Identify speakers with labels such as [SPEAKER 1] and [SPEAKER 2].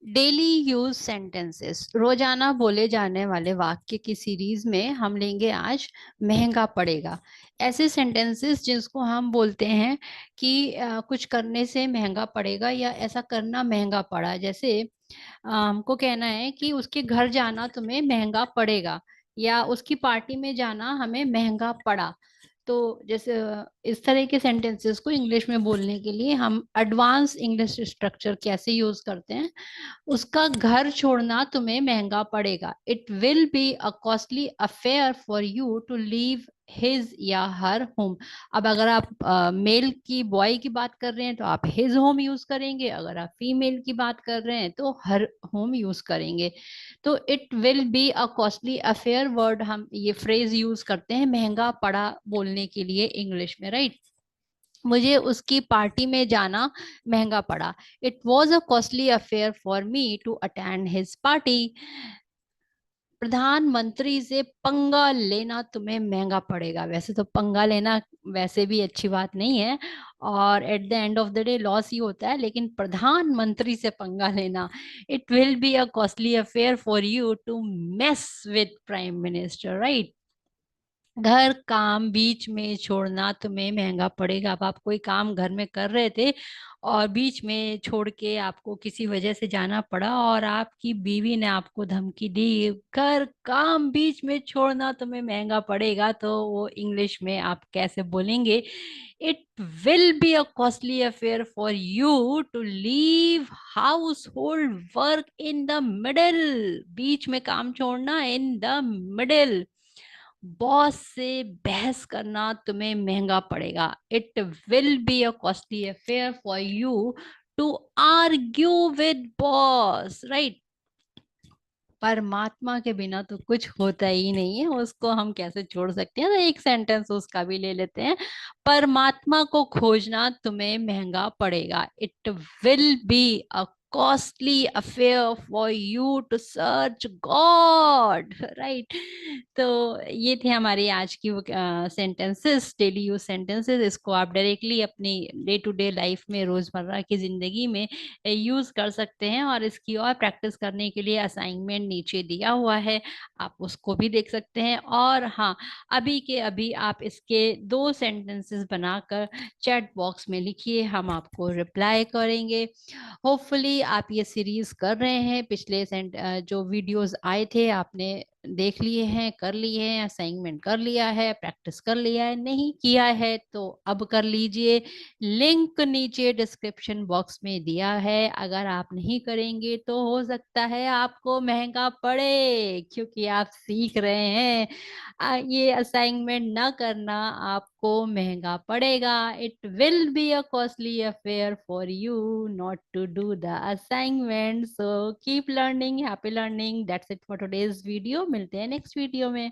[SPEAKER 1] Daily use sentences, रोजाना बोले जाने वाले वाक्य की सीरीज में हम लेंगे आज महंगा पड़ेगा। ऐसे सेंटेंसेस जिसको हम बोलते हैं कि कुछ करने से महंगा पड़ेगा या ऐसा करना महंगा पड़ा। जैसे हमको कहना है कि उसके घर जाना तुम्हें महंगा पड़ेगा, या उसकी पार्टी में जाना हमें महंगा पड़ा। तो जैसे इस तरह के सेंटेंसेस को इंग्लिश में बोलने के लिए हम एडवांस इंग्लिश स्ट्रक्चर कैसे यूज करते हैं। उसका घर छोड़ना तुम्हें महंगा पड़ेगा। It will be a costly affair for you to leave his या हर होम। अब अगर आप मेल की बॉय की बात कर रहे हैं तो आप हिज होम यूज करेंगे, अगर आप फीमेल की बात कर रहे हैं तो हर होम यूज करेंगे। तो it will be a costly affair word हम ये फ्रेज यूज करते हैं महंगा पड़ा बोलने के लिए इंग्लिश में, राइट। मुझे उसकी पार्टी में जाना महंगा पड़ा। It was a costly affair for me to attend his party. प्रधानमंत्री से पंगा लेना तुम्हें महंगा पड़ेगा। वैसे तो पंगा लेना वैसे भी अच्छी बात नहीं है, और at the end of the day loss ही होता है, लेकिन प्रधानमंत्री से पंगा लेना, it will be a costly affair for you to mess with prime minister, right. घर काम बीच में छोड़ना तुम्हें महंगा पड़ेगा। अब आप कोई काम घर में कर रहे थे और बीच में छोड़ के आपको किसी वजह से जाना पड़ा, और आपकी बीवी ने आपको धमकी दी घर काम बीच में छोड़ना तुम्हें महंगा पड़ेगा, तो वो इंग्लिश में आप कैसे बोलेंगे? It will be a costly affair for you to leave household work in the middle. बीच में काम छोड़ना, इन द मिडल। बॉस से बहस करना तुम्हें महंगा पड़ेगा। It will be a costly affair for you to argue with boss, right. परमात्मा के बिना तो कुछ होता ही नहीं है, उसको हम कैसे छोड़ सकते हैं? तो एक सेंटेंस उसका भी ले लेते हैं। परमात्मा को खोजना तुम्हें महंगा पड़ेगा। It will be a costly affair for you to search God, right. तो ये थे हमारी आज की सेंटेंसेस, डेली यूज सेंटेंसेस। इसको आप डायरेक्टली अपनी डे टू डे लाइफ में, रोजमर्रा की जिंदगी में यूज कर सकते हैं। और इसकी और प्रैक्टिस करने के लिए असाइनमेंट नीचे दिया हुआ है, आप उसको भी देख सकते हैं। और हाँ, अभी के अभी आप इसके 2 सेंटेंसेस बनाकर चैट बॉक्स में लिखिए, हम आपको रिप्लाई करेंगे। होपफुली आप ये सीरीज कर रहे हैं, पिछले जो वीडियोस आए थे आपने देख लिए हैं, कर लिए हैं, असाइनमेंट कर लिया है, प्रैक्टिस कर लिया है। नहीं किया है तो अब कर लीजिए। लिंक नीचे डिस्क्रिप्शन बॉक्स में दिया है। अगर आप नहीं करेंगे तो हो सकता है आपको महंगा पड़े, क्योंकि आप सीख रहे हैं। ये असाइनमेंट ना करना आपको महंगा पड़ेगा। It will be a costly affair for you not to do the assignment. So keep learning, happy learning. That's it for today's video. मिलते हैं नेक्स्ट वीडियो में।